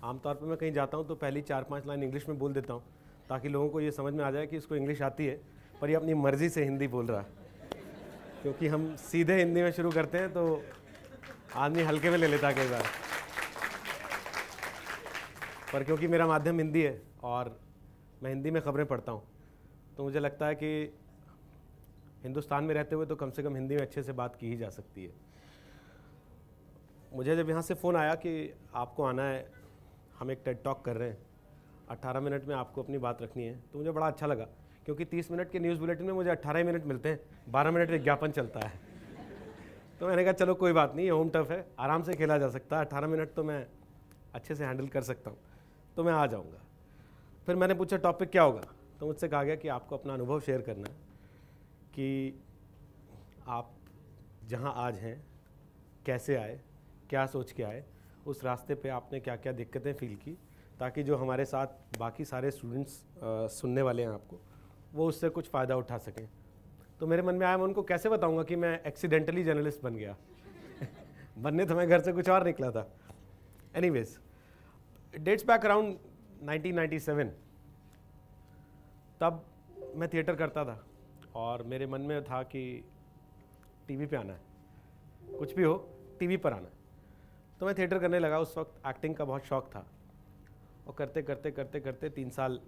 आमतौर पे मैं कहीं जाता हूँ तो पहली 4-5 लाइन इंग्लिश में बोल देता हूँ ताकि लोगों को ये समझ में आ जाए कि इसको इंग्लिश आती है, पर ये अपनी मर्ज़ी से हिंदी बोल रहा है। क्योंकि हम सीधे हिंदी में शुरू करते हैं तो आदमी हल्के में ले लेता है कई बार, पर क्योंकि मेरा माध्यम हिंदी है और मैं हिंदी में खबरें पढ़ता हूँ, तो मुझे लगता है कि हिंदुस्तान में रहते हुए तो कम से कम हिंदी में अच्छे से बात की ही जा सकती है। मुझे जब यहाँ से फ़ोन आया कि आपको आना है, हम एक टेड टॉक कर रहे हैं, 18 मिनट में आपको अपनी बात रखनी है, तो मुझे बड़ा अच्छा लगा। क्योंकि 30 मिनट के न्यूज़ बुलेटिन में मुझे 18 मिनट मिलते हैं, 12 मिनट विज्ञापन चलता है। तो मैंने कहा चलो कोई बात नहीं, ये होम टफ है, आराम से खेला जा सकता है, 18 मिनट तो मैं अच्छे से हैंडल कर सकता हूँ, तो मैं आ जाऊँगा। फिर मैंने पूछा टॉपिक क्या होगा, तो मुझसे कहा गया कि आपको अपना अनुभव शेयर करना है कि आप जहाँ आज हैं कैसे आए, क्या सोच के आए, उस रास्ते पे आपने क्या क्या दिक्कतें फील की, ताकि जो हमारे साथ बाकी सारे स्टूडेंट्स सुनने वाले हैं आपको, वो उससे कुछ फ़ायदा उठा सकें। तो मेरे मन में आया मैं उनको कैसे बताऊंगा कि मैं एक्सीडेंटली जर्नलिस्ट बन गया बनने तो मैं घर से कुछ और निकला था। Anyways, dates back around 1997। तब मैं थिएटर करता था और मेरे मन में था कि टीवी पे आना है, कुछ भी हो टीवी पर आना है। तो मैं थिएटर करने लगा। उस वक्त एक्टिंग का बहुत शौक़ था और करते करते करते करते 3 साल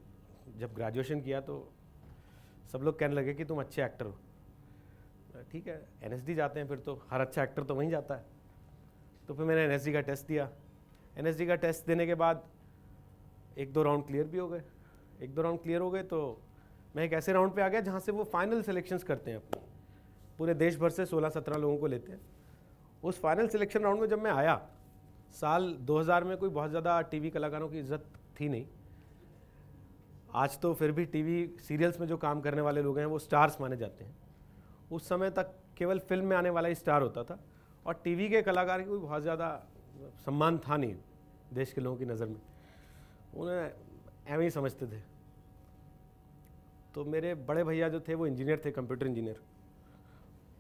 जब ग्रेजुएशन किया तो सब लोग कहने लगे कि तुम अच्छे एक्टर हो। ठीक है, एनएसडी जाते हैं, फिर तो हर अच्छा एक्टर तो वहीं जाता है। तो फिर मैंने एनएसडी का टेस्ट दिया। एनएसडी का टेस्ट देने के बाद 1-2 राउंड क्लियर भी हो गए। 1-2 राउंड क्लियर हो गए तो मैं एक ऐसे राउंड पे आ गया जहाँ से वो फाइनल सिलेक्शंस करते हैं अपने, पूरे देश भर से 16-17 लोगों को लेते हैं। उस फाइनल सिलेक्शन राउंड में जब मैं आया, साल 2000 में कोई बहुत ज़्यादा टीवी कलाकारों की इज्जत थी नहीं। आज तो फिर भी टीवी सीरियल्स में जो काम करने वाले लोग हैं वो स्टार्स माने जाते हैं। उस समय तक केवल फिल्म में आने वाला ही स्टार होता था और टीवी के कलाकार की कोई बहुत ज़्यादा सम्मान था नहीं देश के लोगों की नज़र में, उन्हें ऐਵੇਂ ही समझते थे। तो मेरे बड़े भैया जो थे वो इंजीनियर थे, कंप्यूटर इंजीनियर।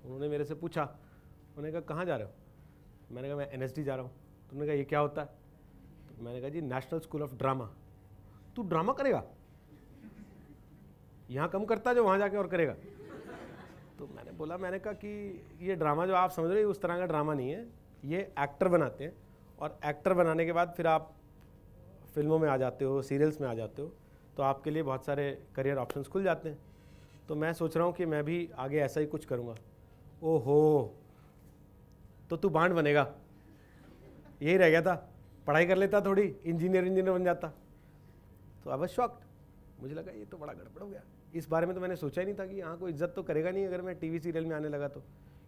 उन्होंने मेरे से पूछा, उन्होंने कहा कहाँ जा रहे हो? मैंने कहा मैं एनएसडी जा रहा हूँ। तो उन्होंने कहा ये क्या होता है? तो मैंने कहा जी नेशनल स्कूल ऑफ ड्रामा। तू ड्रामा करेगा? यहाँ कम करता है जो वहाँ जाके और करेगा। तो मैंने बोला, मैंने कहा कि ये ड्रामा जो आप समझ रहे हो उस तरह का ड्रामा नहीं है, ये एक्टर बनाते हैं और एक्टर बनाने के बाद फिर आप फिल्मों में आ जाते हो, सीरियल्स में आ जाते हो, तो आपके लिए बहुत सारे करियर ऑप्शंस खुल जाते हैं। तो मैं सोच रहा हूँ कि मैं भी आगे ऐसा ही कुछ करूँगा। ओहो, तो तू बांड बनेगा? यही रह गया था, पढ़ाई कर लेता थोड़ी, इंजीनियर बन जाता। तो आई वाज शॉक्ड। मुझे लगा ये तो बड़ा गड़बड़ हो गया। इस बारे में तो मैंने सोचा ही नहीं था कि यहाँ कोई इज्जत तो करेगा नहीं अगर मैं टीवी सीरियल में आने लगा तो,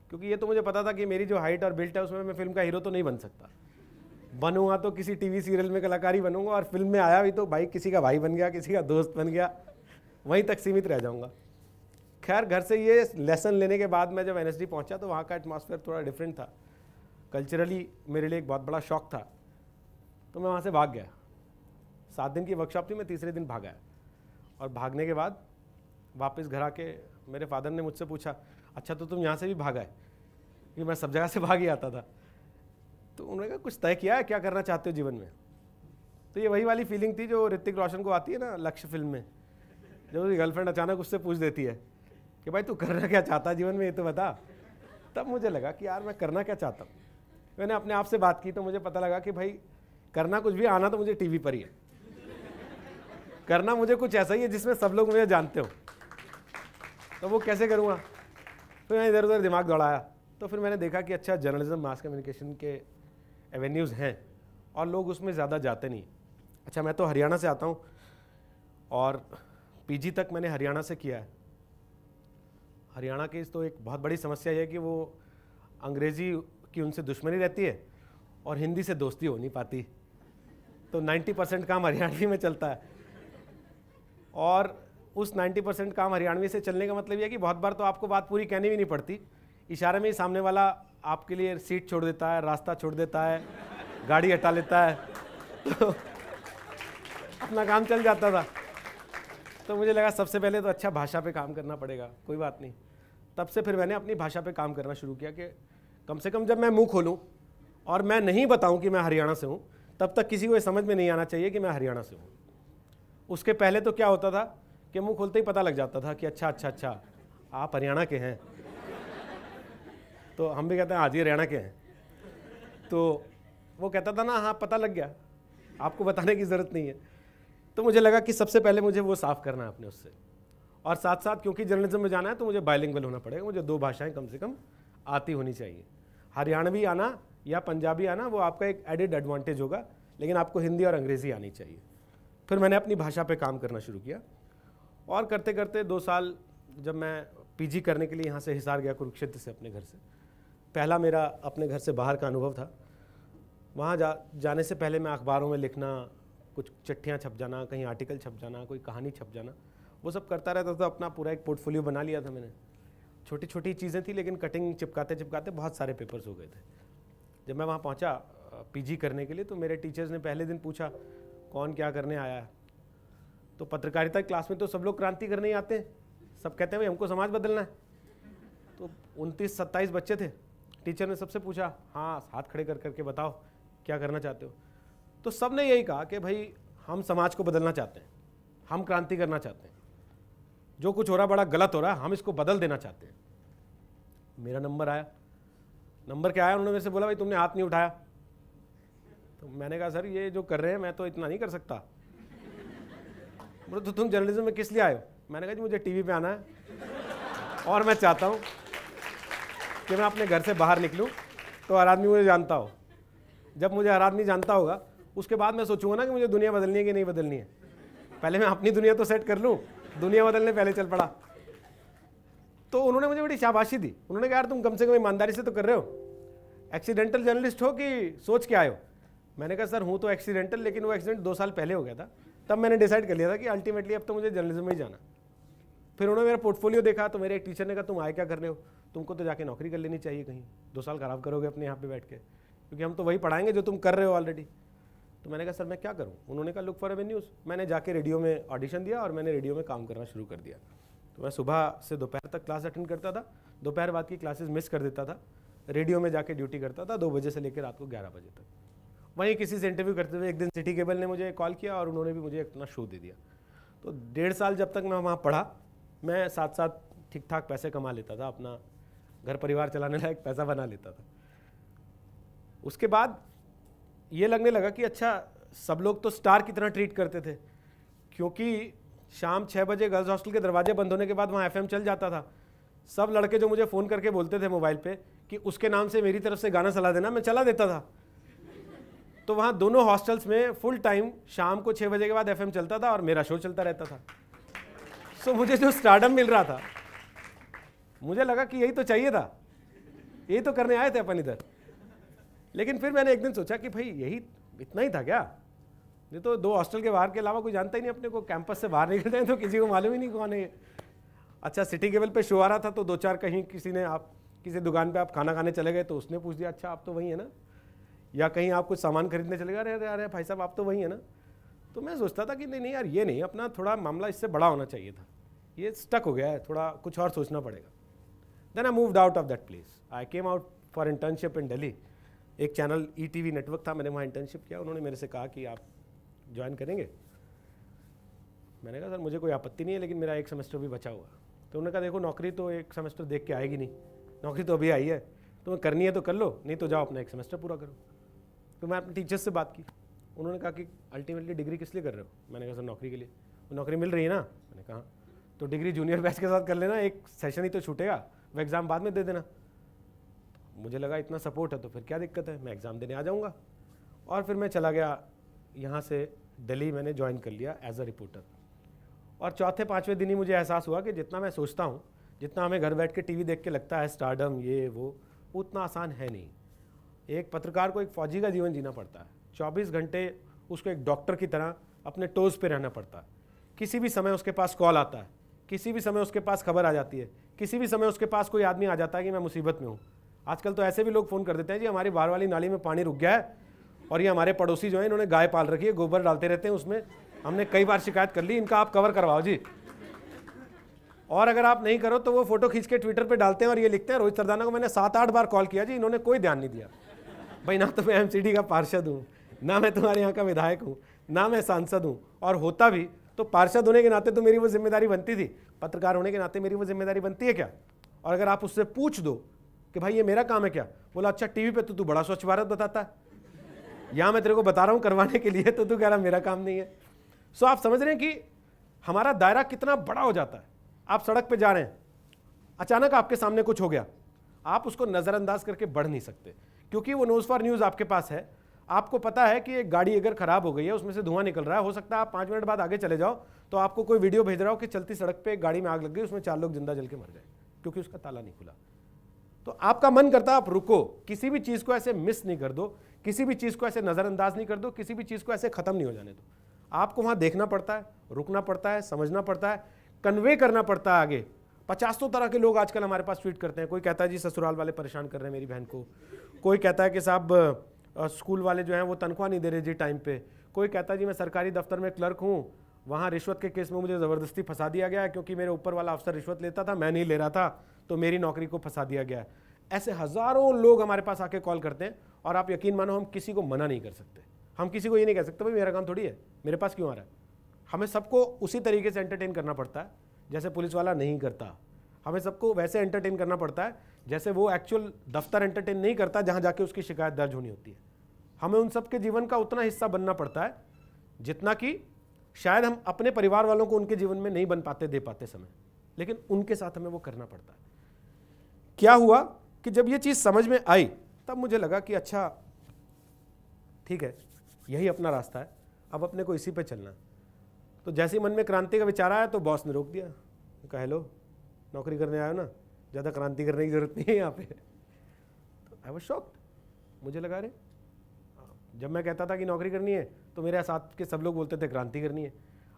क्योंकि ये तो मुझे पता था कि मेरी जो हाइट और बिल्ट है उसमें मैं फिल्म का हीरो तो नहीं बन सकता। बनूंगा तो किसी टीवी सीरियल में कलाकार ही बनूंगा, और फिल्म में आया भी तो भाई किसी का भाई बन गया, किसी का दोस्त बन गया, वहीं तक सीमित रह जाऊँगा। खैर, घर से ये लेसन लेने के बाद मैं जब एनएसडी पहुँचा तो वहाँ का एटमॉस्फेयर थोड़ा डिफरेंट था। कल्चरली मेरे लिए एक बहुत बड़ा शौक था, तो मैं वहाँ से भाग गया। 7 दिन की वर्कशॉप थी, मैं तीसरे दिन भाग आया। और भागने के बाद वापस घर आके मेरे फादर ने मुझसे पूछा, अच्छा तो तुम यहाँ से भी भागा है? क्योंकि मैं सब जगह से भाग ही आता था। तो उन्होंने कहा कुछ तय किया है, क्या करना चाहते हो जीवन में? तो ये वही वाली फीलिंग थी जो ऋतिक रोशन को आती है ना लक्ष्य फिल्म में, जब उसकी गर्लफ्रेंड अचानक उससे पूछ देती है कि भाई तू करना क्या चाहता है जीवन में, ये तो बता। तब मुझे लगा कि यार मैं करना क्या चाहता हूँ। मैंने अपने आप से बात की तो मुझे पता लगा कि भाई करना कुछ भी, आना तो मुझे टीवी पर ही है। करना मुझे कुछ ऐसा ही है जिसमें सब लोग मुझे जानते हो, तो वो कैसे करूँगा? फिर मैंने इधर उधर दिमाग दौड़ाया, तो फिर मैंने देखा कि अच्छा जर्नलिज्म, मास कम्युनिकेशन के एवेन्यूज़ हैं और लोग उसमें ज़्यादा जाते नहीं। अच्छा, मैं तो हरियाणा से आता हूँ और पीजी तक मैंने हरियाणा से किया है। हरियाणा की तो एक बहुत बड़ी समस्या है कि वो अंग्रेज़ी की उनसे दुश्मनी रहती है और हिंदी से दोस्ती हो नहीं पाती, तो 90% काम हरियाणवी में चलता है। और उस 90% काम हरियाणवी से चलने का मतलब यह है कि बहुत बार तो आपको बात पूरी कहनी भी नहीं पड़ती, इशारे में ही सामने वाला आपके लिए सीट छोड़ देता है, रास्ता छोड़ देता है, गाड़ी हटा लेता है, तो अपना काम चल जाता था। तो मुझे लगा सबसे पहले तो अच्छा भाषा पे काम करना पड़ेगा, कोई बात नहीं। तब से फिर मैंने अपनी भाषा पे काम करना शुरू किया कि कम से कम जब मैं मुंह खोलूं और मैं नहीं बताऊं कि मैं हरियाणा से हूं, तब तक किसी को ये समझ में नहीं आना चाहिए कि मैं हरियाणा से हूँ। उसके पहले तो क्या होता था कि मुंह खोलते ही पता लग जाता था कि अच्छा आप हरियाणा के हैं। तो हम भी कहते हैं हाँ जी हरियाणा के हैं। तो वो कहता था ना हाँ पता लग गया, आपको बताने की ज़रूरत नहीं है। तो मुझे लगा कि सबसे पहले मुझे वो साफ़ करना है अपने उससे, और साथ साथ क्योंकि जर्नलिज्म में जाना है तो मुझे बाइलिंगुअल होना पड़ेगा, मुझे 2 भाषाएं कम से कम आती होनी चाहिए। हरियाणवी आना या पंजाबी आना वो आपका एक एडिड एडवांटेज होगा, लेकिन आपको हिंदी और अंग्रेज़ी आनी चाहिए। फिर मैंने अपनी भाषा पे काम करना शुरू किया, और करते करते 2 साल जब मैं पीजी करने के लिए यहाँ से हिसार गया, कुरुक्षेत्र से अपने घर से, पहला मेरा अपने घर से बाहर का अनुभव था। वहाँ जाने से पहले मैं अखबारों में लिखना, कुछ चिट्ठियाँ छप जाना, कहीं आर्टिकल छप जाना, कोई कहानी छप जाना, वो सब करता रहता था। अपना पूरा एक पोर्टफोलियो बना लिया था मैंने। छोटी छोटी चीज़ें थी, लेकिन कटिंग चिपकाते चिपकाते बहुत सारे पेपर्स हो गए थे। जब मैं वहाँ पहुँचा पीजी करने के लिए, तो मेरे टीचर्स ने पहले दिन पूछा कौन क्या करने आया है। तो पत्रकारिता क्लास में तो सब लोग क्रांति करने ही आते हैं, सब कहते हैं भाई हमको समाज बदलना है। तो 29-27 बच्चे थे। टीचर ने सबसे पूछा हाँ हाथ खड़े कर करके बताओ क्या करना चाहते हो। तो सब ने यही कहा कि भाई हम समाज को बदलना चाहते हैं, हम क्रांति करना चाहते हैं, जो कुछ हो रहा बड़ा गलत हो रहा है, हम इसको बदल देना चाहते हैं। मेरा नंबर आया। नंबर क्या आया, उन्होंने मेरे से बोला भाई तुमने हाथ नहीं उठाया। तो मैंने कहा सर ये जो कर रहे हैं मैं तो इतना नहीं कर सकता। बोले तो तुम जर्नलिज्म में किस लिए आए हो? मैंने कहा जी मुझे टीवी पे आना है और मैं चाहता हूँ कि मैं अपने घर से बाहर निकलूँ तो हर आदमी मुझे जानता हो। जब मुझे हर आदमी जानता होगा उसके बाद मैं सोचूंगा ना कि मुझे दुनिया बदलनी है कि नहीं बदलनी है। पहले मैं अपनी दुनिया तो सेट कर लूँ, दुनिया बदलने पहले चल पड़ा। तो उन्होंने मुझे बड़ी शाबाशी दी। उन्होंने कहा यार तुम कम से कम ईमानदारी से तो कर रहे हो, एक्सीडेंटल जर्नलिस्ट हो कि सोच के आए हो? मैंने कहा सर हूँ तो एक्सीडेंटल, लेकिन वो एक्सीडेंट 2 साल पहले हो गया था। तब मैंने डिसाइड कर लिया था कि अल्टीमेटली अब तो मुझे जर्नलिज्म में ही जाना। फिर उन्होंने मेरा पोर्टफोलियो देखा तो मेरे एक टीचर ने कहा तुम आए क्या कर रहे हो, तुमको तो जाके नौकरी कर लेनी चाहिए कहीं, 2 साल खराब करोगे अपने यहाँ पे बैठ के, क्योंकि हम तो वही पढ़ाएंगे जो तुम कर रहे हो ऑलरेडी। तो मैंने कहा सर मैं क्या करूँ? उन्होंने कहा लुक फॉर एवेन्यूज़। मैंने जाके रेडियो में ऑडिशन दिया और मैंने रेडियो में काम करना शुरू कर दिया। तो मैं सुबह से दोपहर तक क्लास अटेंड करता था, दोपहर बाद की क्लासेस मिस कर देता था, रेडियो में जाके ड्यूटी करता था 2 बजे से लेकर रात को 11 बजे तक। वहीं किसी से इंटरव्यू करते हुए एक दिन सिटी केबल ने मुझे कॉल किया और उन्होंने भी मुझे अपना शो दे दिया। तो 1.5 साल जब तक मैं वहाँ पढ़ा, मैं साथ साथ ठीक ठाक पैसे कमा लेता था, अपना घर परिवार चलाने लायक पैसा बना लेता था। उसके बाद ये लगने लगा कि अच्छा सब लोग तो स्टार की तरह ट्रीट करते थे, क्योंकि शाम 6 बजे गर्ल्स हॉस्टल के दरवाजे बंद होने के बाद वहाँ FM चल जाता था। सब लड़के जो मुझे फ़ोन करके बोलते थे मोबाइल पे कि उसके नाम से मेरी तरफ से गाना चला देना, मैं चला देता था। तो वहाँ दोनों हॉस्टल्स में फुल टाइम शाम को 6 बजे के बाद FM चलता था और मेरा शो चलता रहता था। सो मुझे जो स्टारडम मिल रहा था, मुझे लगा कि यही तो चाहिए था, यही तो करने आए थे अपन इधर। लेकिन फिर मैंने एक दिन सोचा कि भाई यही इतना ही था क्या? ये तो 2 हॉस्टल के बाहर के अलावा कोई जानता ही नहीं अपने को, कैंपस से बाहर निकलते हैं तो किसी को मालूम ही नहीं कौन है ये। अच्छा सिटी केबल पे शो आ रहा था तो 2-4 कहीं किसी ने, आप किसी दुकान पे आप खाना खाने चले गए तो उसने पूछ दिया अच्छा आप तो वही है ना, या कहीं आप कुछ सामान खरीदने चले गए, अरे अरे भाई साहब आप तो वही है ना। तो मैं सोचता था कि नहीं नहीं यार ये नहीं, अपना थोड़ा मामला इससे बड़ा होना चाहिए था, ये स्टक हो गया है, थोड़ा कुछ और सोचना पड़ेगा। Then I moved out of that place. I came out for internship in Delhi. एक चैनल ETV नेटवर्क था, मैंने वहाँ इंटर्नशिप किया। उन्होंने मेरे से कहा कि आप ज्वाइन करेंगे? मैंने कहा सर मुझे कोई आपत्ति नहीं है, लेकिन मेरा 1 सेमेस्टर भी बचा हुआ। तो उन्होंने कहा देखो नौकरी तो 1 सेमेस्टर देख के आएगी नहीं, नौकरी तो अभी आई है, तुम्हें करनी है तो कर लो, नहीं तो जाओ अपना 1 सेमेस्टर पूरा करो। तो मैं अपने टीचर्स से बात की, उन्होंने कहा कि अल्टीमेटली डिग्री किस लिए कर रहे हो? मैंने कहा सर नौकरी के लिए। वो नौकरी मिल रही है ना? मैंने कहा तो डिग्री जूनियर बैच के साथ कर लेना, 1 सेशन ही तो छूटेगा, वो एग्ज़ाम बाद में दे देना। मुझे लगा इतना सपोर्ट है तो फिर क्या दिक्कत है, मैं एग्ज़ाम देने आ जाऊँगा। और फिर मैं चला गया यहाँ से दिल्ली, मैंने ज्वाइन कर लिया एज अ रिपोर्टर। और 4-5वें दिन ही मुझे एहसास हुआ कि जितना मैं सोचता हूँ, जितना हमें घर बैठ के टीवी देख के लगता है स्टारडम ये वो, उतना आसान है नहीं। एक पत्रकार को एक फौजी का जीवन जीना पड़ता है, 24 घंटे उसको एक डॉक्टर की तरह अपने टोज़ पे रहना पड़ता है। किसी भी समय उसके पास कॉल आता है, किसी भी समय उसके पास खबर आ जाती है, किसी भी समय उसके पास कोई आदमी आ जाता है कि मैं मुसीबत में हूँ। आजकल तो ऐसे भी लोग फ़ोन कर देते हैं जी हमारी बाहर वाली नाली में पानी रुक गया है और ये हमारे पड़ोसी जो है इन्होंने गाय पाल रखी है, गोबर डालते रहते हैं उसमें, हमने कई बार शिकायत कर ली, इनका आप कवर करवाओ जी। और अगर आप नहीं करो तो वो फोटो खींच के ट्विटर पे डालते हैं और ये लिखते हैं रोहित सरदाना को मैंने 7-8 बार कॉल किया जी, इन्होंने कोई ध्यान नहीं दिया। भाई ना तो मैं MCD का पार्षद हूँ, ना मैं तुम्हारे यहाँ का विधायक हूँ, ना मैं सांसद हूँ, और होता भी तो पार्षद होने के नाते तो मेरी वो जिम्मेदारी बनती थी, पत्रकार होने के नाते मेरी वो जिम्मेदारी बनती है क्या? और अगर आप उससे पूछ दो कि भाई ये मेरा काम है क्या, बोला अच्छा टीवी पे तो तू बड़ा स्वच्छ भारत बताता है, यहाँ मैं तेरे को बता रहा हूँ करवाने के लिए, तो तू कह रहा मेरा काम नहीं है। सो आप समझ रहे हैं कि हमारा दायरा कितना बड़ा हो जाता है। आप सड़क पे जा रहे हैं, अचानक आपके सामने कुछ हो गया, आप उसको नज़रअंदाज करके बढ़ नहीं सकते, क्योंकि वो न्यूज़ फॉर न्यूज़ आपके पास है। आपको पता है कि एक गाड़ी अगर खराब हो गई है, उसमें से धुआं निकल रहा है, हो सकता है आप 5 मिनट बाद आगे चले जाओ तो आपको कोई वीडियो भेज रहा हो कि चलती सड़क पे एक गाड़ी में आग लग गई, उसमें 4 लोग जिंदा जल के मर गए क्योंकि उसका ताला नहीं खुला। तो आपका मन करता है आप रुको, किसी भी चीज़ को ऐसे मिस नहीं कर दो, किसी भी चीज़ को ऐसे नज़रअंदाज नहीं कर दो, किसी भी चीज़ को ऐसे ख़त्म नहीं हो जाने दो। आपको वहाँ देखना पड़ता है, रुकना पड़ता है, समझना पड़ता है, कन्वे करना पड़ता है आगे। 50 तरह के लोग आजकल हमारे पास ट्वीट करते हैं। कोई कहता है जी ससुराल वाले परेशान कर रहे हैं मेरी बहन को, कोई कहता है कि साहब स्कूल वाले जो हैं वो तनख्वाह नहीं दे रहे जी टाइम पे, कोई कहता है जी मैं सरकारी दफ्तर में क्लर्क हूँ, वहाँ रिश्वत के केस में मुझे ज़बरदस्ती फंसा दिया गया है क्योंकि मेरे ऊपर वाला अफसर रिश्वत लेता था, मैं नहीं ले रहा था, तो मेरी नौकरी को फंसा दिया गया है। ऐसे हज़ारों लोग हमारे पास आके कॉल करते हैं, और आप यकीन मानो हम किसी को मना नहीं कर सकते। हम किसी को ये नहीं कह सकते भाई मेरा काम थोड़ी है, मेरे पास क्यों आ रहा है। हमें सबको उसी तरीके से एंटरटेन करना पड़ता है जैसे पुलिस वाला नहीं करता। हमें सबको वैसे एंटरटेन करना पड़ता है जैसे वो एक्चुअल दफ्तर एंटरटेन नहीं करता जहाँ जाके उसकी शिकायत दर्ज होनी होती है। हमें उन सब के जीवन का उतना हिस्सा बनना पड़ता है जितना कि शायद हम अपने परिवार वालों को उनके जीवन में नहीं बन पाते, दे पाते समय, लेकिन उनके साथ हमें वो करना पड़ता है। क्या हुआ कि जब ये चीज़ समझ में आई तब मुझे लगा कि अच्छा ठीक है, यही अपना रास्ता है, अब अपने को इसी पे चलना है। तो जैसे ही मन में क्रांति का विचार आया तो बॉस ने रोक दिया, कहा हेलो नौकरी करने आयो ना, ज़्यादा क्रांति करने की जरूरत नहीं है यहाँ पे। तो आई वाज शॉक्ड, मुझे लगा रे जब मैं कहता था कि नौकरी करनी है तो मेरे साथ के सब लोग बोलते थे क्रांति करनी है।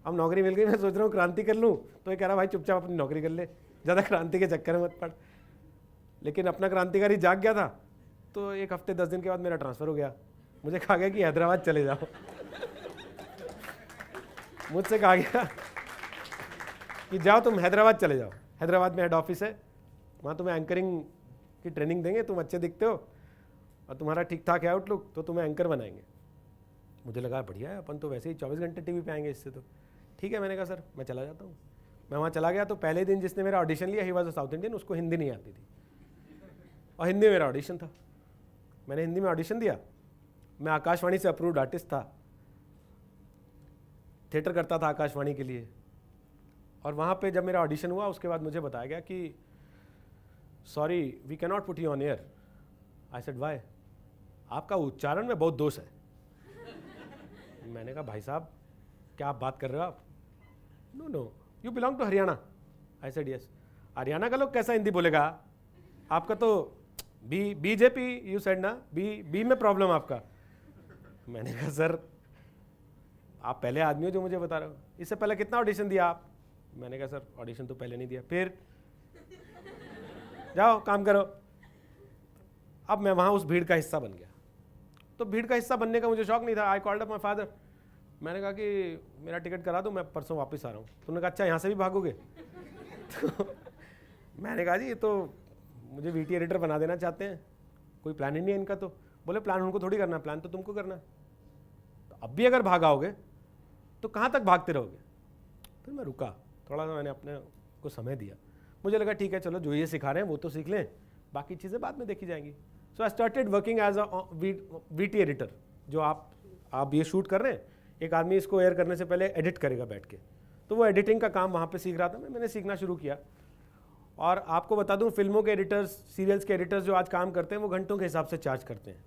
अब नौकरी मिल गई, मैं सोच रहा हूँ क्रांति कर लूँ, तो ये कह रहा भाई चुपचाप अपनी नौकरी कर ले, ज़्यादा क्रांति के चक्कर में मत पड़। लेकिन अपना क्रांतिकारी जाग गया था, तो 1 हफ्ते 10 दिन के बाद मेरा ट्रांसफ़र हो गया। मुझे कहा गया कि हैदराबाद चले जाओ। मुझसे कहा गया कि जाओ तुम हैदराबाद चले जाओ, हैदराबाद में हेड ऑफिस है, वहाँ तुम्हें एंकरिंग की ट्रेनिंग देंगे, तुम अच्छे दिखते हो और तुम्हारा ठीक ठाक है आउटलुक, तो तुम्हें एंकर बनाएंगे। मुझे लगा बढ़िया है, अपन तो वैसे ही 24 घंटे टीवी पे आएंगे इससे, तो ठीक है। मैंने कहा सर मैं चला जाता हूँ। मैं वहाँ चला गया तो पहले दिन जिसने मेरा ऑडिशन लिया he was a south Indian, उसको हिंदी नहीं आती थी और हिंदी में मेरा ऑडिशन था। मैंने हिंदी में ऑडिशन दिया। मैं आकाशवाणी से अप्रूव्ड आर्टिस्ट था, थिएटर करता था आकाशवाणी के लिए। और वहाँ पे जब मेरा ऑडिशन हुआ उसके बाद मुझे बताया गया कि sorry we can not put you on air. I said why? आपका उच्चारण में बहुत दोष है। मैंने कहा भाई साहब क्या आप बात कर रहे हो आप? No no you belong to Haryana. I said yes. Haryana का लोग कैसा हिंदी बोलेगा? आपका तो बीजेपी यू सेड ना, बी में प्रॉब्लम आपका। मैंने कहा सर आप पहले आदमी हो जो मुझे बता रहे हो, इससे पहले कितना ऑडिशन दिया आप? मैंने कहा सर ऑडिशन तो पहले नहीं दिया। फिर जाओ काम करो। अब मैं वहाँ उस भीड़ का हिस्सा बन गया। तो भीड़ का हिस्सा बनने का मुझे शौक नहीं था। I called up my father. मैंने कहा कि मेरा टिकट करा दो, मैं परसों वापस आ रहा हूँ। तुमने कहा अच्छा यहाँ से भी भागोगे? तो मैंने कहा जी ये तो मुझे वीटी एडिटर बना देना चाहते हैं, कोई प्लान ही नहीं है इनका। तो बोले प्लान उनको थोड़ी करना है, प्लान तो तुमको करना है। तो अब भी अगर भागाओगे तो कहाँ तक भागते रहोगे? फिर मैं रुका थोड़ा सा, मैंने अपने को समय दिया। मुझे लगा ठीक है चलो जो ये सिखा रहे हैं वो तो सीख लें, बाकी चीज़ें बाद में देखी जाएंगी। So I started working as a VT editor. जो आप ये शूट कर रहे हैं, एक आदमी इसको एयर करने से पहले एडिट करेगा बैठ के, तो वो एडिटिंग का काम वहाँ पे सीख रहा था। मैंने सीखना शुरू किया। और आपको बता दूँ फिल्मों के एडिटर्स, सीरियल्स के एडिटर्स जो आज काम करते हैं वो घंटों के हिसाब से चार्ज करते हैं।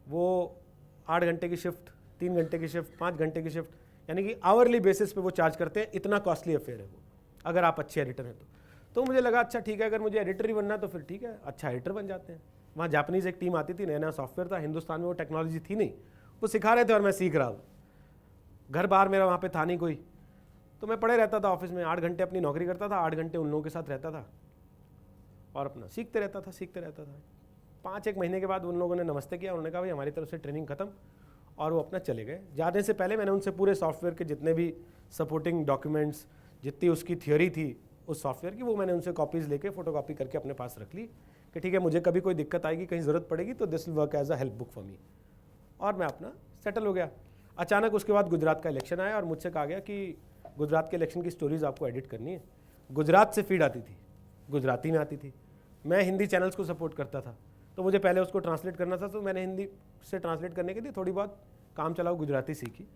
वो 8 घंटे की शिफ्ट, 3 घंटे की शिफ्ट, 5 घंटे की शिफ्ट, यानी कि आवरली बेसिस पे वो चार्ज करते हैं। इतना कॉस्टली अफेयर है वो, अगर आप अच्छे एडिटर हैं तो मुझे लगा अच्छा ठीक है, अगर मुझे एडिटर ही बनना है तो फिर ठीक है, अच्छा एडिटर बन जाते हैं। वहाँ जापानीज़ एक टीम आती थी, नया नया सॉफ्टवेयर था, हिंदुस्तान में वो टेक्नोलॉजी थी नहीं, वो सिखा रहे थे और मैं सीख रहा हूँ। घर बार मेरा वहाँ पे था नहीं कोई, तो मैं पड़े रहता था ऑफिस में। 8 घंटे अपनी नौकरी करता था, 8 घंटे उन लोगों के साथ रहता था और अपना सीखते रहता था। 5-1 महीने के बाद उन लोगों ने नमस्ते किया, उन्होंने कहा भाई हमारी तरफ से ट्रेनिंग खत्म, और वो अपना चले गए। जाने से पहले मैंने उनसे पूरे सॉफ्टवेयर के जितने भी सपोर्टिंग डॉक्यूमेंट्स, जितनी उसकी थियोरी थी उस सॉफ्टवेयर की, वो मैंने उनसे कॉपीज़ लेके फोटोकॉपी करके अपने पास रख ली कि ठीक है मुझे कभी कोई दिक्कत आएगी, कहीं ज़रूरत पड़ेगी तो this will work as a help book for me. और मैं अपना सेटल हो गया। अचानक उसके बाद गुजरात का इलेक्शन आया और मुझसे कहा गया कि गुजरात के इलेक्शन की स्टोरीज़ आपको एडिट करनी है। गुजरात से फीड आती थी, गुजराती में आती थी। मैं हिंदी चैनल्स को सपोर्ट करता था, तो मुझे पहले उसको ट्रांसलेट करना था, तो मैंने हिंदी से ट्रांसलेट करने के लिए थोड़ी बहुत काम चलाओ गुजराती सीखी।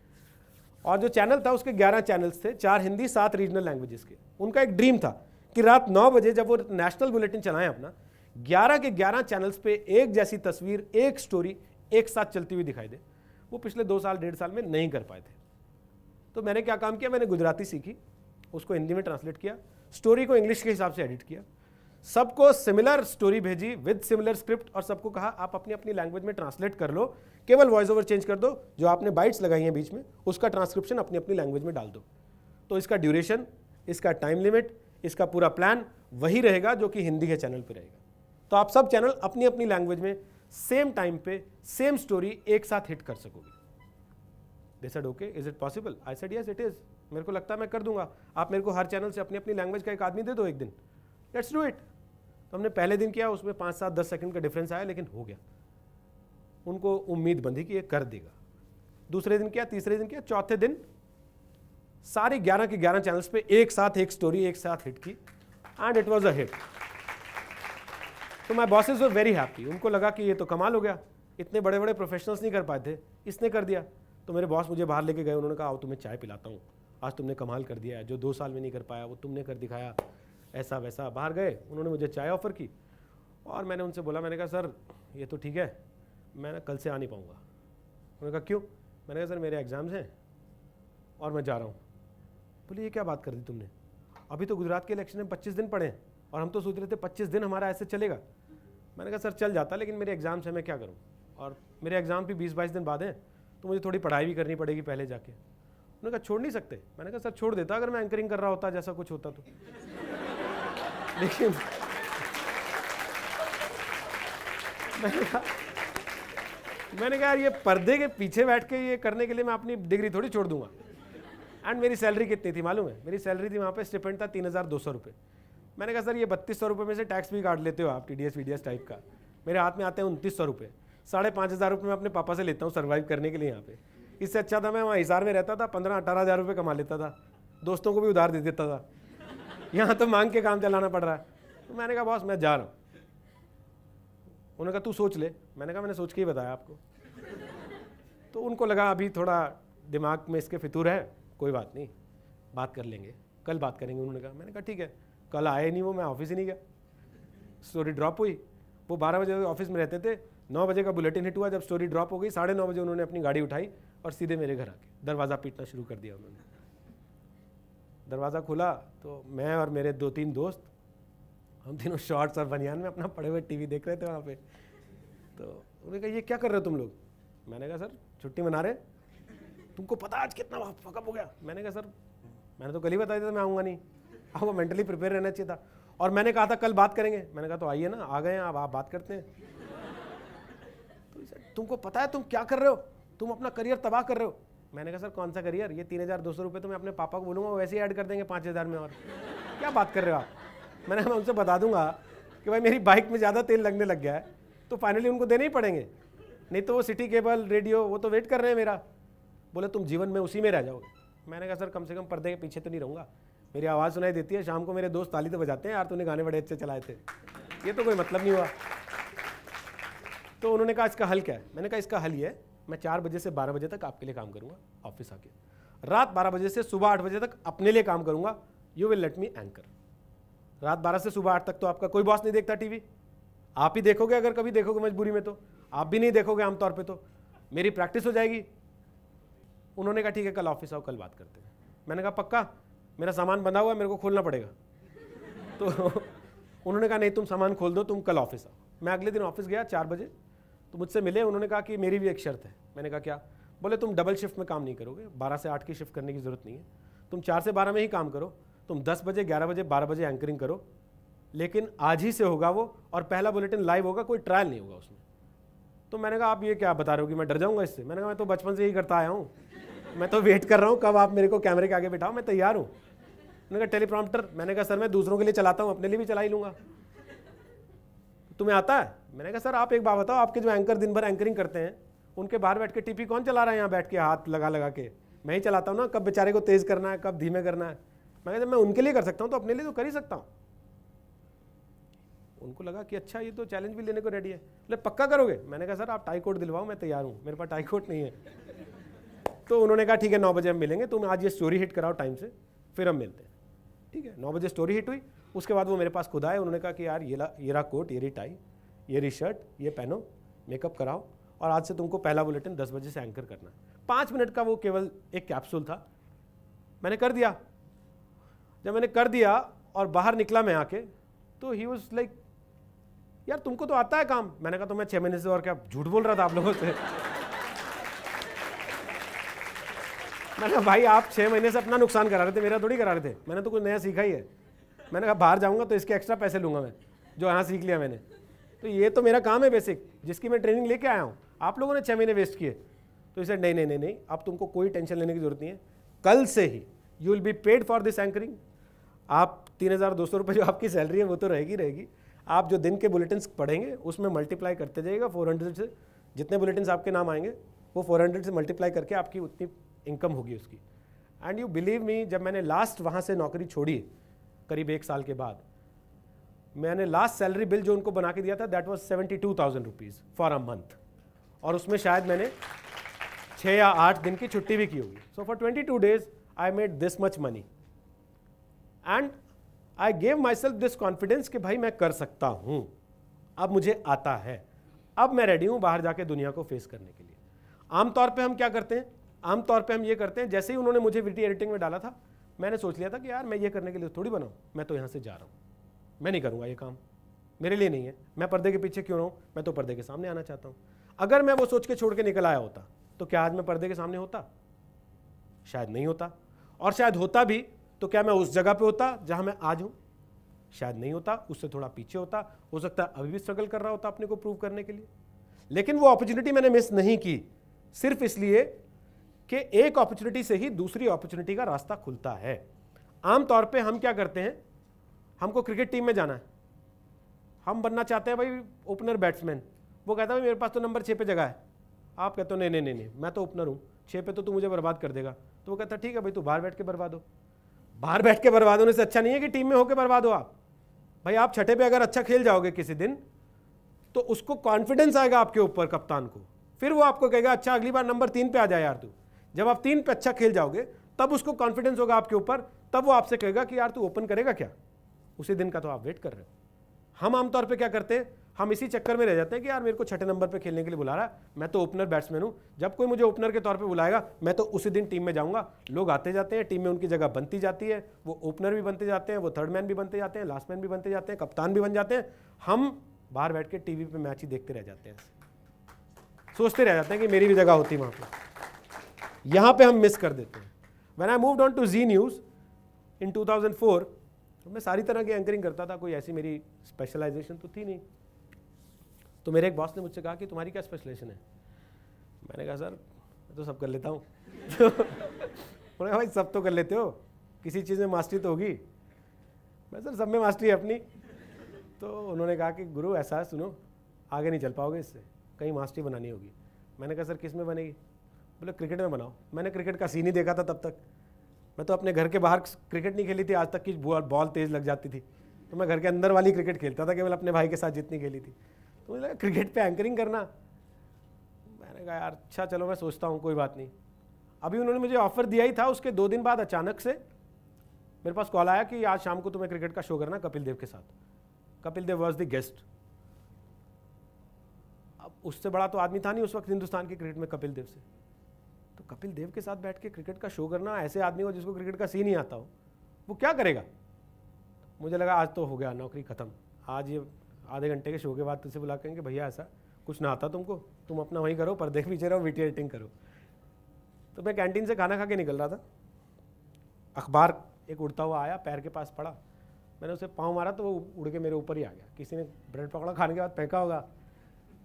और जो चैनल था उसके 11 चैनल्स थे, 4 हिंदी 7 रीजनल लैंग्वेजेस के। उनका एक ड्रीम था कि रात 9 बजे जब वो नेशनल बुलेटिन चलाएं अपना, 11 के 11 चैनल्स पे एक जैसी तस्वीर, एक स्टोरी एक साथ चलती हुई दिखाई दे। वो पिछले 2 साल 1.5 साल में नहीं कर पाए थे। तो मैंने क्या काम किया, मैंने गुजराती सीखी, उसको हिंदी में ट्रांसलेट किया, स्टोरी को इंग्लिश के हिसाब से एडिट किया, सबको सिमिलर स्टोरी भेजी विद सिमिलर स्क्रिप्ट, और सबको कहा आप अपनी अपनी लैंग्वेज में ट्रांसलेट कर लो, केवल वॉइस ओवर चेंज कर दो, जो आपने बाइट्स लगाई हैं बीच में उसका ट्रांसक्रिप्शन अपनी अपनी लैंग्वेज में डाल दो। तो इसका ड्यूरेशन, इसका टाइम लिमिट, इसका पूरा प्लान वही रहेगा जो कि हिंदी के चैनल पर रहेगा। तो आप सब चैनल अपनी अपनी लैंग्वेज में सेम टाइम पे सेम स्टोरी एक साथ हिट कर सकोगे। They said okay, is it possible? I said yes it is. मेरे को लगता है मैं कर दूंगा। आप मेरे को हर चैनल से अपनी अपनी लैंग्वेज का एक आदमी दे दो एक दिन, लेट्स डू इट। तो हमने पहले दिन किया, उसमें 5, 7, 10 सेकंड का डिफरेंस आया, लेकिन हो गया। उनको उम्मीद बंधी कि ये कर देगा। दूसरे दिन किया, तीसरे दिन किया, चौथे दिन सारे 11 के 11 चैनल्स पे एक साथ एक स्टोरी एक साथ हिट की, and it was a hit. तो माई बॉसेस वर वेरी हैप्पी। उनको लगा कि ये तो कमाल हो गया, इतने बड़े बड़े प्रोफेशनल्स नहीं कर पाए थे, इसने कर दिया। तो मेरे बॉस मुझे बाहर लेके गए, उन्होंने कहा आओ तुम्हें चाय पिलाता हूँ, आज तुमने कमाल कर दिया है, जो 2 साल में नहीं कर पाया वो तुमने कर दिखाया, ऐसा वैसा। बाहर गए, उन्होंने मुझे चाय ऑफ़र की, और मैंने उनसे बोला, मैंने कहा सर ये तो ठीक है, मैं कल से आ नहीं पाऊँगा। उन्होंने कहा क्यों? मैंने कहा सर मेरे एग्ज़ाम्स हैं और मैं जा रहा हूँ। बोले ये क्या बात कर दी तुमने, अभी तो गुजरात के इलेक्शन में 25 दिन पड़े हैं और हम तो सोच रहे थे 25 दिन हमारा ऐसे चलेगा। मैंने कहा सर चल जाता, लेकिन मेरे एग्ज़ाम्स हैं, मैं क्या करूँ, और मेरे एग्ज़ाम भी 20-22 दिन बाद हैं, तो मुझे थोड़ी पढ़ाई भी करनी पड़ेगी पहले जाके। उन्होंने कहा छोड़ नहीं सकते। मैंने कहा सर छोड़ देता अगर मैं एंकरिंग कर रहा होता, जैसा कुछ होता तो। लेकिन मैंने कहा यार ये पर्दे के पीछे बैठ के ये करने के लिए मैं अपनी डिग्री थोड़ी छोड़ दूंगा। एंड मेरी सैलरी कितनी थी मालूम है? मेरी सैलरी थी वहाँ पे, स्टिपेंड था 3200 रुपये। मैंने कहा सर ये 3200 रुपये में से टैक्स भी काट लेते हो आप, TDS VDS टाइप का, मेरे हाथ में आते हैं 2900 रुपये। 5500 रुपये मैं अपने पापा से लेता हूँ सर्वाइव करने के लिए यहाँ पे। इससे अच्छा था मैं वहाँ हिसार में रहता था, 15-18 हज़ार रुपये कमा लेता था, दोस्तों को भी उधार दे देता था। यहाँ तो मांग के काम चलाना पड़ रहा है। तो मैंने कहा बॉस मैं जा रहा हूँ। उन्होंने कहा तू सोच ले। मैंने कहा मैंने सोच के ही बताया आपको। तो उनको लगा अभी थोड़ा दिमाग में इसके फितूर है, कोई बात नहीं, बात कर लेंगे, कल बात करेंगे। उन्होंने कहा, मैंने कहा ठीक है। कल आए नहीं वो, मैं ऑफिस ही नहीं गया, स्टोरी ड्रॉप हुई। वो 12 बजे ऑफिस में रहते थे, 9 बजे का बुलेटिन हिट हुआ। जब स्टोरी ड्रॉप हो गई 9:30 बजे उन्होंने अपनी गाड़ी उठाई और सीधे मेरे घर आके दरवाज़ा पीटना शुरू कर दिया। उन्होंने दरवाज़ा खोला तो मैं और मेरे 2-3 दोस्त, हम तीनों शॉर्ट्स और बनियान में अपना पड़े हुए टीवी देख रहे थे वहाँ पे। तो उन्होंने कहा ये क्या कर रहे हो तुम लोग? मैंने कहा सर छुट्टी मना रहे। तुमको पता आज कितना फकअप हो गया? मैंने कहा सर मैंने तो कल ही बताया था मैं आऊँगा नहीं, आपको मेंटली प्रिपेयर रहना चाहिए था। और मैंने कहा था कल बात करेंगे। मैंने कहा तो आइए ना, आ गए हैं अब आप बात करते हैं। तो तुमको पता है तुम क्या कर रहे हो, तुम अपना करियर तबाह कर रहे हो। मैंने कहा सर कौन सा करियर? ये 3200 रुपये तो मैं अपने पापा को बोलूँगा, वो वैसे ही ऐड कर देंगे 5000 में, और क्या बात कर रहे हो आप? मैंने कहा मैं उनसे बता दूंगा कि भाई मेरी बाइक में ज़्यादा तेल लगने लग गया है, तो फाइनली उनको देने ही पड़ेंगे, नहीं तो वो सिटी केबल रेडियो वो तो वेट कर रहे हैं मेरा। बोले तुम जीवन में उसी में रह जाओगे। मैंने कहा सर कम से कम पर्दे के पीछे तो नहीं रहूँगा, मेरी आवाज़ सुनाई देती है, शाम को मेरे दोस्त ताली तो बजाते हैं, यार तूने गाने बड़े अच्छे चलाए थे, ये तो कोई मतलब नहीं हुआ। तो उन्होंने कहा इसका हल क्या है? मैंने कहा इसका हल ये है, मैं 4 बजे से 12 बजे तक आपके लिए काम करूँगा ऑफिस आके, रात 12 बजे से सुबह 8 बजे तक अपने लिए काम करूँगा, you will let me anchor. रात 12 से सुबह 8 तक तो आपका कोई बॉस नहीं देखता टीवी, आप ही देखोगे, अगर कभी देखोगे मजबूरी में तो, आप भी नहीं देखोगे आमतौर पे, तो मेरी प्रैक्टिस हो जाएगी। उन्होंने कहा ठीक है कल ऑफिस आओ, कल बात करते हैं। मैंने कहा पक्का? मेरा सामान बंधा हुआ है, मेरे को खोलना पड़ेगा। तो उन्होंने कहा नहीं तुम सामान खोल दो, तुम कल ऑफिस आओ। मैं अगले दिन ऑफिस गया 4 बजे, तो मुझसे मिले। उन्होंने कहा कि मेरी भी एक शर्त है। मैंने कहा क्या? बोले तुम डबल शिफ्ट में काम नहीं करोगे, 12 से 8 की शिफ्ट करने की जरूरत नहीं है, तुम 4 से 12 में ही काम करो, तुम 10 बजे 11 बजे 12 बजे एंकरिंग करो, लेकिन आज ही से होगा वो, और पहला बुलेटिन लाइव होगा, कोई ट्रायल नहीं होगा उसमें। तो मैंने कहा आप ये क्या बता रहे हो कि मैं डर जाऊंगा इससे? मैंने कहा मैं तो बचपन से ही करता आया हूँ, मैं तो वेट कर रहा हूँ कब आप मेरे को कैमरे के आगे बिठाओ, मैं तैयार हूँ। मैंने कहा टेलीप्रॉम्प्टर? मैंने कहा सर मैं दूसरों के लिए चलाता हूँ, अपने लिए भी चला ही लूँगा। तुम्हें आता है? मैंने कहा सर आप एक बात बताओ, आपके जो एंकर दिन भर एंकरिंग करते हैं उनके बाहर बैठ के टीपी कौन चला रहा है यहाँ बैठ के हाथ लगा लगा के? मैं ही चलाता हूँ ना, कब बेचारे को तेज करना है, कब धीमे करना है। मैं कहता मैं उनके लिए कर सकता हूँ तो अपने लिए तो कर ही सकता हूँ। उनको लगा कि अच्छा ये तो चैलेंज भी लेने को रेडी है। बोले पक्का करोगे? मैंने कहा सर आप टाई कोट दिलवाओ, मैं तैयार हूँ, मेरे पास टाई कोट नहीं है। तो उन्होंने कहा ठीक है 9 बजे हम मिलेंगे, तुम आज ये स्टोरी हिट कराओ टाइम से, फिर हम मिलते हैं। ठीक है, 9 बजे स्टोरी हिट हुई। उसके बाद वो मेरे पास खुद आए, उन्होंने कहा कि यार ये रहा कोट, ये रही टाई, ये रही शर्ट, ये पहनो, मेकअप कराओ और आज से तुमको पहला बुलेटिन 10 बजे से एंकर करना है। 5 मिनट का वो केवल एक कैप्सूल था, मैंने कर दिया। जब मैंने कर दिया और बाहर निकला मैं आके, तो ही वॉज लाइक यार तुमको तो आता है काम। मैंने कहा तो मैं 6 महीने से और क्या झूठ बोल रहा था आप लोगों से। मैंने कहा भाई आप 6 महीने से अपना नुकसान करा रहे थे, मेरा थोड़ी करा रहे थे, मैंने तो कुछ नया सीखा ही है। मैंने कहा बाहर जाऊंगा तो इसके एक्स्ट्रा पैसे लूंगा मैं, जो यहाँ सीख लिया मैंने। तो ये तो मेरा काम है बेसिक, जिसकी मैं ट्रेनिंग लेके आया हूँ। आप लोगों ने 6 महीने वेस्ट किए। तो इसे नहीं नहीं नहीं नहीं, अब तुमको कोई टेंशन लेने की जरूरत नहीं है, कल से ही you will be paid for this anchoring. आप 3200 रुपये जो आपकी सैलरी है वो तो रहेगी रहेगी। आप जो दिन के बुलेटिन्स पढ़ेंगे उसमें मल्टीप्लाई करते जाइएगा 400 से, जितने बुलेटिन्स आपके नाम आएंगे वो 400 से मल्टीप्लाई करके आपकी उतनी इनकम होगी उसकी। एंड यू बिलीव मी, जब मैंने लास्ट वहाँ से नौकरी छोड़ी करीब 1 साल के बाद, मैंने लास्ट सैलरी बिल जो उनको बना के दिया था that was 72,000 rupees for a month, और उसमें शायद मैंने 6 या 8 दिन की छुट्टी भी की होगी। So for 22 days I made this much money and I gave my self this confidence कि भाई मैं कर सकता हूं, अब मुझे आता है, अब मैं रेडी हूं बाहर जाके दुनिया को फेस करने के लिए। आमतौर पे हम क्या करते हैं, आमतौर पे हम ये करते हैं, जैसे ही उन्होंने मुझे वीडियो एडिटिंग में डाला था मैंने सोच लिया था कि यार मैं ये करने के लिए थोड़ी बनाऊं, मैं तो यहाँ से जा रहा हूँ, मैं नहीं करूँगा ये काम, मेरे लिए नहीं है, मैं पर्दे के पीछे क्यों रहूँ, मैं तो पर्दे के सामने आना चाहता हूँ। अगर मैं वो सोच के छोड़ के निकल आया होता तो क्या आज मैं पर्दे के सामने होता? शायद नहीं होता। और शायद होता भी तो क्या मैं उस जगह पे होता जहां मैं आज हूं? शायद नहीं होता, उससे थोड़ा पीछे होता, हो सकता है अभी भी स्ट्रगल कर रहा होता अपने को प्रूव करने के लिए। लेकिन वो अपॉर्चुनिटी मैंने मिस नहीं की, सिर्फ इसलिए कि एक अपॉर्चुनिटी से ही दूसरी अपॉर्चुनिटी का रास्ता खुलता है। आमतौर पे हम क्या करते हैं, हमको क्रिकेट टीम में जाना है, हम बनना चाहते हैं भाई ओपनर बैट्समैन, वो कहता है मेरे पास तो नंबर 6 पे जगह है, आप कहते हो नहीं नहीं नहीं नहीं मैं तो ओपनर हूँ, 6 पे तो तू मुझे बर्बाद कर देगा। तो वो कहता है ठीक है भाई तू बाहर बैठ के बर्बाद हो। बाहर बैठ के बर्बाद होने से अच्छा नहीं है कि टीम में होकर बर्बाद हो आप। भाई आप 6 पे अगर अच्छा खेल जाओगे किसी दिन तो उसको कॉन्फिडेंस आएगा आपके ऊपर, कप्तान को, फिर वो आपको कहेगा अच्छा अगली बार नंबर 3 पे आ जाए यार तू। जब आप 3 पे अच्छा खेल जाओगे तब उसको कॉन्फिडेंस होगा आपके ऊपर, तब वो आपसे कहेगा कि यार तू ओपन करेगा क्या, उसी दिन का तो आप वेट कर रहे हो। हम आमतौर पे क्या करते हैं, हम इसी चक्कर में रह जाते हैं कि यार मेरे को 6ठे नंबर पे खेलने के लिए बुला रहा है, मैं तो ओपनर बैट्समैन हूं, जब कोई मुझे ओपनर के तौर पे बुलाएगा मैं तो उसी दिन टीम में जाऊंगा। लोग आते जाते हैं, टीम में उनकी जगह बनती जाती है, वो ओपनर भी बनते जाते हैं, वो थर्ड मैन भी बनते जाते हैं, लास्ट मैन भी बनते जाते हैं, कप्तान भी बन जाते हैं। हम बाहर बैठ के टीवी पे मैच ही देखते रह जाते हैं, सोचते रह जाते हैं कि मेरी भी जगह होती वहाँ पर। यहाँ पे हम मिस कर देते हैं। When I moved on to Zee News in 2004, मैं सारी तरह की एंकरिंग करता था, कोई ऐसी मेरी स्पेशलाइजेशन तो थी नहीं। तो मेरे एक बॉस ने मुझसे कहा कि तुम्हारी क्या स्पेशलाइजेशन है? मैंने कहा सर मैं तो सब कर लेता हूँ। उन्होंने कहा भाई सब तो कर लेते हो, किसी चीज़ में मास्टरी तो होगी। मैं सर सब में मास्टरी है अपनी। तो उन्होंने कहा कि गुरु ऐसा है, सुनो आगे नहीं चल पाओगे इससे, कहीं मास्टरी बनानी होगी। मैंने कहा सर किस में बनेगी? बोले क्रिकेट में बनाओ। मैंने क्रिकेट का सीन ही देखा था तब तक, मैं तो अपने घर के बाहर क्रिकेट नहीं खेली थी आज तक कि बॉल तेज़ लग जाती थी, तो मैं घर के अंदर वाली क्रिकेट खेलता था केवल अपने भाई के साथ जितनी खेली थी। तो मुझे लगा क्रिकेट पे एंकरिंग करना, मैंने कहा यार अच्छा चलो मैं सोचता हूँ, कोई बात नहीं। अभी उन्होंने मुझे ऑफर दिया ही था, उसके 2 दिन बाद अचानक से मेरे पास कॉल आया कि आज शाम को तुम्हें क्रिकेट का शो करना कपिल देव के साथ। Kapil Dev was the guest. अब उससे बड़ा तो आदमी था नहीं उस वक्त हिंदुस्तान की क्रिकेट में कपिल देव से। तो कपिल देव के साथ बैठ के क्रिकेट का शो करना, ऐसे आदमी को जिसको क्रिकेट का सीन ही आता हो, वो क्या करेगा? मुझे लगा आज तो हो गया, नौकरी खत्म। आज ये आधे घंटे के शो के बाद तुझसे बुला कहेंगे भैया ऐसा कुछ ना आता तुमको, तुम अपना वहीं करो, पर्दे के पीछे रहो, वीडियो एडिटिंग करो। तो मैं कैंटीन से खाना खा के निकल रहा था, अखबार एक उड़ता हुआ आया, पैर के पास पड़ा, मैंने उसे पाँव मारा तो वो उड़ के मेरे ऊपर ही आ गया। किसी ने ब्रेड पकड़ा, खाने के बाद फेंका होगा।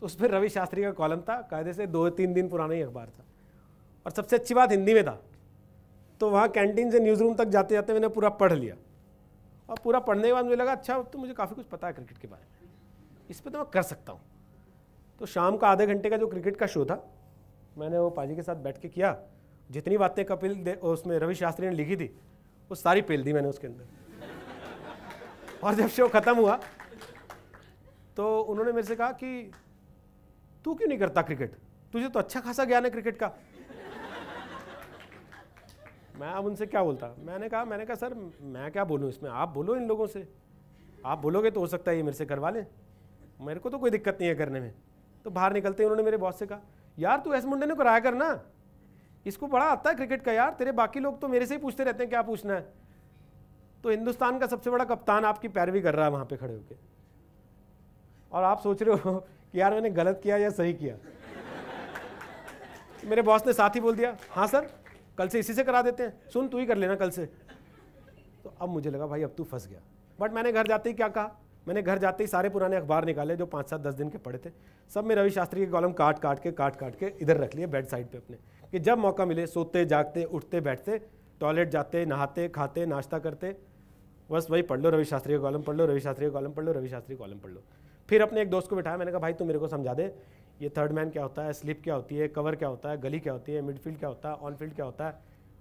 तो उस पर रवि शास्त्री का कॉलम था, कायदे से 2-3 दिन पुराना ही अखबार था, और सबसे अच्छी बात हिंदी में था। तो वहाँ कैंटीन से न्यूज़ रूम तक जाते जाते मैंने पूरा पढ़ लिया, और पूरा पढ़ने के बाद मुझे लगा अच्छा तो मुझे काफ़ी कुछ पता है क्रिकेट के बारे में, इस पर तो मैं कर सकता हूँ। तो शाम का आधे घंटे का जो क्रिकेट का शो था मैंने वो पाजी के साथ बैठ के किया, जितनी बातें उसमें रवि शास्त्री ने लिखी थी वो सारी पेल दी मैंने उसके अंदर। और जब शो खत्म हुआ तो उन्होंने मेरे से कहा कि तू क्यों नहीं करता क्रिकेट, तुझे तो अच्छा खासा ज्ञान है क्रिकेट का। मैं अब उनसे क्या बोलता, मैंने कहा सर मैं क्या बोलूँ इसमें, आप बोलो इन लोगों से, आप बोलोगे तो हो सकता है ये मेरे से करवा लें, मेरे को तो कोई दिक्कत नहीं है करने में। तो बाहर निकलते ही उन्होंने मेरे बॉस से कहा, यार तू ऐसे मुंडे ने कराया करना, इसको बड़ा आता है क्रिकेट का यार, तेरे बाकी लोग तो मेरे से ही पूछते रहते हैं क्या पूछना है। तो हिंदुस्तान का सबसे बड़ा कप्तान आपकी पैरवी कर रहा है वहाँ पे खड़े होके, और आप सोच रहे हो कि यार मैंने गलत किया या सही किया। मेरे बॉस ने साथ ही बोल दिया, हाँ सर कल से इसी से करा देते हैं, सुन तू ही कर लेना कल से। तो अब मुझे लगा भाई अब तू फंस गया। बट मैंने घर जाते ही क्या कहा, मैंने घर जाते ही सारे पुराने अखबार निकाले जो 5, 7, 10 दिन के पड़े थे, सब में रवि शास्त्री के कॉलम काट काट के इधर रख लिए बेड साइड पे अपने, कि जब मौका मिले सोते जागते उठते बैठते टॉयलेट जाते नहाते खाते नाश्ता करते बस वही पढ़ लो, रवि शास्त्री का कॉलम पढ़ लो, रवि शास्त्री का कॉलम पढ़ लो, रवि शास्त्री का कॉलम पढ़ लो। फिर अपने एक दोस्त को बिठाया, मैंने कहा भाई तू मेरे को समझा दे ये थर्ड मैन क्या होता है, स्लिप क्या होती है, कवर क्या होता है, गली क्या होती है, मिडफील्ड क्या होता है, ऑन फील्ड क्या होता है,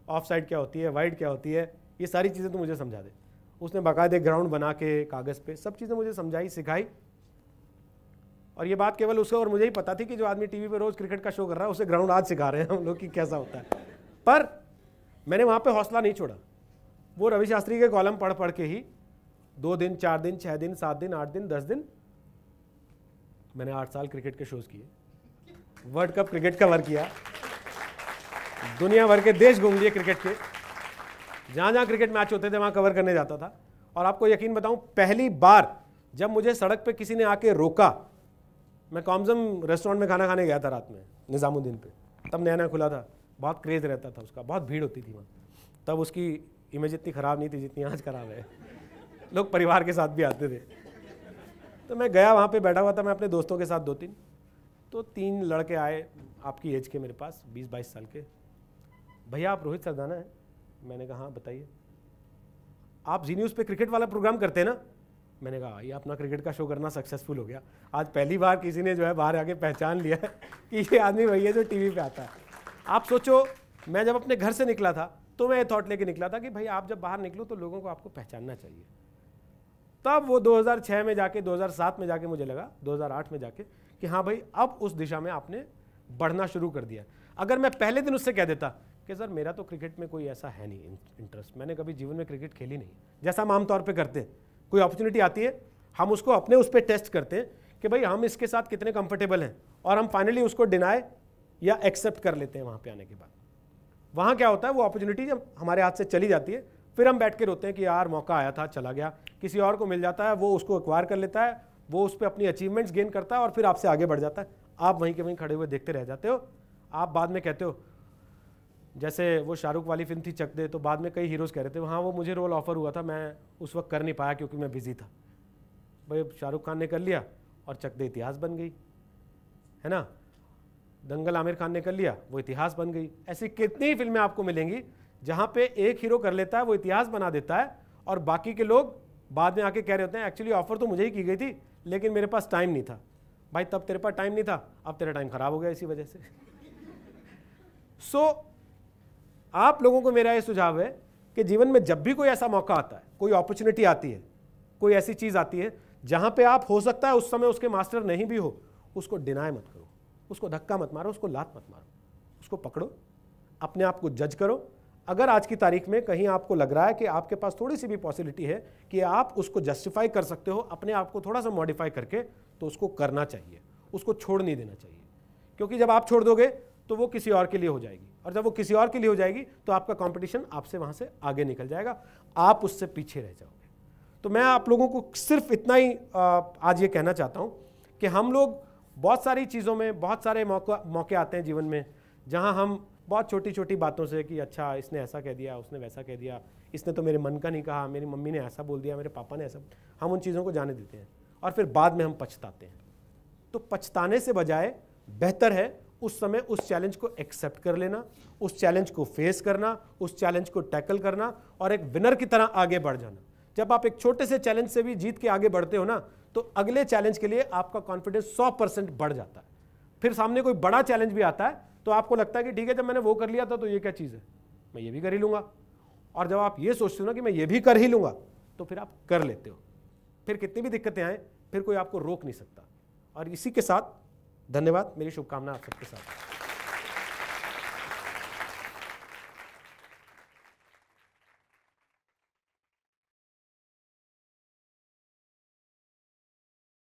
ऑफ साइड क्या होती है, वाइड क्या होती है, ये सारी चीज़ें तो मुझे समझा दे। उसने बाकायदे ग्राउंड बना के कागज़ पे सब चीज़ें मुझे समझाई सिखाई। और ये बात केवल उसको और मुझे ही पता थी कि जो आदमी टीवी पे रोज़ क्रिकेट का शो कर रहा है उसे ग्राउंड आज सिखा रहे हैं हम लोग कि कैसा होता है। पर मैंने वहाँ पे हौसला नहीं छोड़ा, वो रवि शास्त्री के कॉलम पढ़ पढ़ के ही 2 दिन 4 दिन 6 दिन 7 दिन 8 दिन 10 दिन मैंने 8 साल क्रिकेट के शोज़ किए, वर्ल्ड कप क्रिकेट कवर किया, दुनिया भर के देश घूम लिए क्रिकेट के, जहाँ जहाँ क्रिकेट मैच होते थे वहाँ कवर करने जाता था। और आपको यकीन बताऊँ, पहली बार जब मुझे सड़क पे किसी ने आके रोका, मैं कॉम्जम रेस्टोरेंट में खाना खाने गया था रात में निज़ामुद्दीन पे, तब नया नया खुला था, बहुत क्रेज़ रहता था उसका, बहुत भीड़ होती थी वहाँ, तब उसकी इमेज इतनी ख़राब नहीं थी जितनी आज ख़राब है, लोग परिवार के साथ भी आते थे। तो मैं गया, वहाँ पे बैठा हुआ था मैं अपने दोस्तों के साथ 2-3, तो 3 लड़के आए आपकी एज के मेरे पास, 20-22 साल के। भैया आप रोहित सरदाना हैं? मैंने कहा हाँ बताइए। आप जी न्यूज़ पे क्रिकेट वाला प्रोग्राम करते हैं ना? मैंने कहा ये अपना क्रिकेट का शो करना सक्सेसफुल हो गया, आज पहली बार किसी ने जो है बाहर आके पहचान लिया है कि ये आदमी वही है जो टीवी पे आता है। आप सोचो, मैं जब अपने घर से निकला था तो मैं ये थॉट लेके निकला था कि भाई आप जब बाहर निकलो तो लोगों को आपको पहचानना चाहिए। तब वो 2006 में जाके 2007 में जाके मुझे लगा, 2008 में जाके, कि हाँ भाई अब उस दिशा में आपने बढ़ना शुरू कर दिया। अगर मैं पहले दिन उससे कह देता कि सर मेरा तो क्रिकेट में कोई ऐसा है नहीं इंटरेस्ट, मैंने कभी जीवन में क्रिकेट खेली नहीं, जैसा हम आमतौर पर करते हैं, कोई अपॉर्चुनिटी आती है हम उसको अपने उस पर टेस्ट करते हैं कि भाई हम इसके साथ कितने कंफर्टेबल हैं, और हम फाइनली उसको डिनाई या एक्सेप्ट कर लेते हैं। वहाँ पे आने के बाद वहाँ क्या होता है, वो अपॉर्चुनिटी जब हमारे हाथ से चली जाती है फिर हम बैठ के रोते हैं कि यार मौका आया था चला गया, किसी और को मिल जाता है, वो उसको एक्वायर कर लेता है, वो उस पर अपनी अचीवमेंट्स गेन करता है और फिर आपसे आगे बढ़ जाता है, आप वहीं के वहीं खड़े हुए देखते रह जाते हो। आप बाद में कहते हो, जैसे वो शाहरुख वाली फिल्म थी चक दे, तो बाद में कई हीरोज़ कह रहे थे हाँ वो मुझे रोल ऑफर हुआ था, मैं उस वक्त कर नहीं पाया क्योंकि मैं बिजी था। भाई शाहरुख खान ने कर लिया और चक दे इतिहास बन गई, है ना। दंगल आमिर खान ने कर लिया, वो इतिहास बन गई। ऐसी कितनी फिल्में आपको मिलेंगी जहाँ पे एक हीरो कर लेता है, वो इतिहास बना देता है, और बाकी के लोग बाद में आके कह रहे होते हैं एक्चुअली ऑफर तो मुझे ही की गई थी लेकिन मेरे पास टाइम नहीं था। भाई तब तेरे पास टाइम नहीं था, अब तेरा टाइम खराब हो गया इसी वजह से। आप लोगों को मेरा ये सुझाव है कि जीवन में जब भी कोई ऐसा मौका आता है, कोई अपॉर्चुनिटी आती है, कोई ऐसी चीज़ आती है जहाँ पे आप हो सकता है उस समय उसके मास्टर नहीं भी हो, उसको डिनाई मत करो, उसको धक्का मत मारो, उसको लात मत मारो, उसको पकड़ो, अपने आप को जज करो। अगर आज की तारीख में कहीं आपको लग रहा है कि आपके पास थोड़ी सी भी पॉसिबिलिटी है कि आप उसको जस्टिफाई कर सकते हो अपने आप को थोड़ा सा मॉडिफाई करके, तो उसको करना चाहिए, उसको छोड़ नहीं देना चाहिए। क्योंकि जब आप छोड़ दोगे तो वो किसी और के लिए हो जाएगी, और जब वो किसी और के लिए हो जाएगी तो आपका कंपटीशन आपसे वहाँ से आगे निकल जाएगा, आप उससे पीछे रह जाओगे। तो मैं आप लोगों को सिर्फ इतना ही आज ये कहना चाहता हूँ कि हम लोग बहुत सारी चीज़ों में, बहुत सारे मौके आते हैं जीवन में जहाँ हम बहुत छोटी छोटी बातों से कि अच्छा इसने ऐसा कह दिया, उसने वैसा कह दिया, इसने तो मेरे मन का नहीं कहा, मेरी मम्मी ने ऐसा बोल दिया, मेरे पापा ने ऐसा, हम उन चीज़ों को जाने देते हैं और फिर बाद में हम पछताते हैं। तो पछताने से बजाय बेहतर है उस समय उस चैलेंज को एक्सेप्ट कर लेना, उस चैलेंज को फेस करना, उस चैलेंज को टैकल करना और एक विनर की तरह आगे बढ़ जाना। जब आप एक छोटे से चैलेंज से भी जीत के आगे बढ़ते हो ना, तो अगले चैलेंज के लिए आपका कॉन्फिडेंस 100% बढ़ जाता है। फिर सामने कोई बड़ा चैलेंज भी आता है तो आपको लगता है कि ठीक है, जब मैंने वो कर लिया था तो ये क्या चीज़ है, मैं ये भी कर ही लूँगा। और जब आप ये सोचते हो ना कि मैं ये भी कर ही लूँगा, तो फिर आप कर लेते हो। फिर कितनी भी दिक्कतें आए, फिर कोई आपको रोक नहीं सकता। और इसी के साथ धन्यवाद, मेरी शुभकामनाएं आप सबके साथ।